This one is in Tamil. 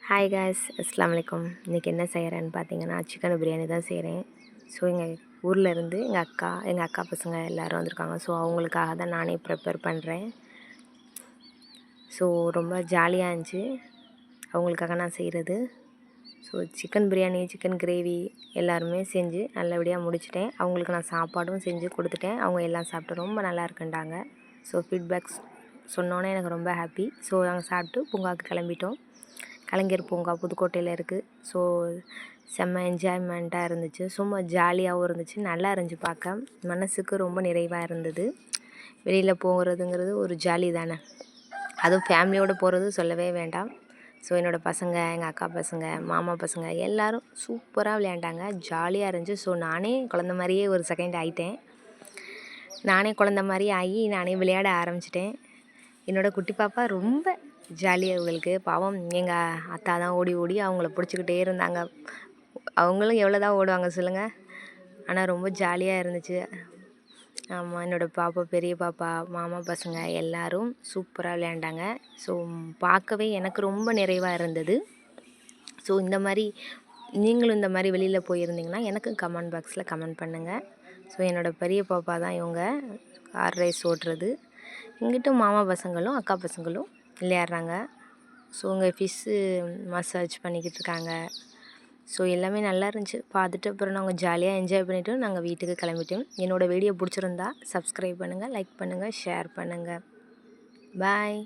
ஹாய் காய்ஸ், அஸ்ஸலாமு அலைக்கும். இன்றைக்கி என்ன செய்கிறேன்னு பார்த்தீங்கன்னா, சிக்கன் பிரியாணி தான் செய்கிறேன். ஸோ எங்கள் ஊரில் இருந்து எங்கள் அக்கா பசங்க எல்லோரும் வந்திருக்காங்க. ஸோ அவங்களுக்காக தான் நானே ப்ரிப்பேர் பண்ணுறேன். ஸோ ரொம்ப ஜாலியாக இருந்துச்சு அவங்களுக்காக நான் செய்கிறது. So chicken biryani, chicken gravy எல்லாருமே செஞ்சு நல்லபடியாக முடிச்சிட்டேன். அவங்களுக்கு நான் சாப்பாடும் செஞ்சு கொடுத்துட்டேன். அவங்க எல்லாம் சாப்பிட்டு ரொம்ப நல்லா இருக்குண்டாங்க. ஸோ ஃபீட்பேக்ஸ் சொன்னோன்னே எனக்கு ரொம்ப ஹாப்பி. ஸோ நாங்கள் சாப்பிட்டு பூங்காவுக்கு கிளம்பிட்டோம். கலைஞர் பூங்கா புதுக்கோட்டையில் இருக்குது. ஸோ செம்ம என்ஜாய்மெண்ட்டாக இருந்துச்சு. சும்மா ஜாலியாகவும் இருந்துச்சு. நல்லா இருந்துச்சு பார்க்க. மனதுக்கு ரொம்ப நிறைவாக இருந்தது. வெளியில் போகிறதுங்கிறது ஒரு ஜாலி தானே. அதுவும் ஃபேமிலியோடு போகிறது சொல்லவே வேண்டாம். ஸோ என்னோடய பசங்க, எங்கள் அக்கா பசங்க, மாமா பசங்க எல்லோரும் சூப்பராக விளையாண்டாங்க. ஜாலியாக இருந்துச்சு. ஸோ நானே குழந்த மாதிரியே ஒரு செகண்ட் ஆகிட்டேன். நானே குழந்த மாதிரி ஆகி நானே விளையாட ஆரம்பிச்சிட்டேன். என்னோடய குட்டி பாப்பா ரொம்ப ஜாலியாக அவங்களுக்கு. பாவம் எங்கள் அத்தா தான் ஓடி ஓடி அவங்கள பிடிச்சிக்கிட்டே இருந்தாங்க. அவங்களும் எவ்வளோ தான் ஓடுவாங்க சொல்லுங்கள். ஆனால் ரொம்ப ஜாலியாக இருந்துச்சு. ஆமாம், என்னோடய பாப்பா, பெரிய பாப்பா, மாமா பசங்க எல்லோரும் சூப்பராக விளையாண்டாங்க. ஸோ பார்க்கவே எனக்கு ரொம்ப நிறைவாக இருந்தது. ஸோ இந்த மாதிரி நீங்களும் இந்த மாதிரி வெளியில் போயிருந்தீங்கன்னா எனக்கு கமெண்ட் பாக்ஸில் கமெண்ட் பண்ணுங்கள். ஸோ என்னோடய பெரிய பாப்பா தான் இவங்க கார் ரேஸ் ஓட்டுறது. இங்கிட்ட மாமா பசங்களும் அக்கா பசங்களும் விளையாடுறாங்க. ஸோ இங்கே ஃபிஷ்ஷு மசாஜ் பண்ணிக்கிட்டு இருக்காங்க. ஸோ எல்லாமே நல்லா இருந்துச்சு பார்த்துட்டு. அப்புறம் நாங்கள் ஜாலியாக என்ஜாய் பண்ணிவிட்டு நாங்கள் வீட்டுக்கு கிளம்பிட்டோம். என்னோடய வீடியோ பிடிச்சிருந்தா சப்ஸ்கிரைப் பண்ணுங்கள், லைக் பண்ணுங்கள், ஷேர் பண்ணுங்கள். பாய்.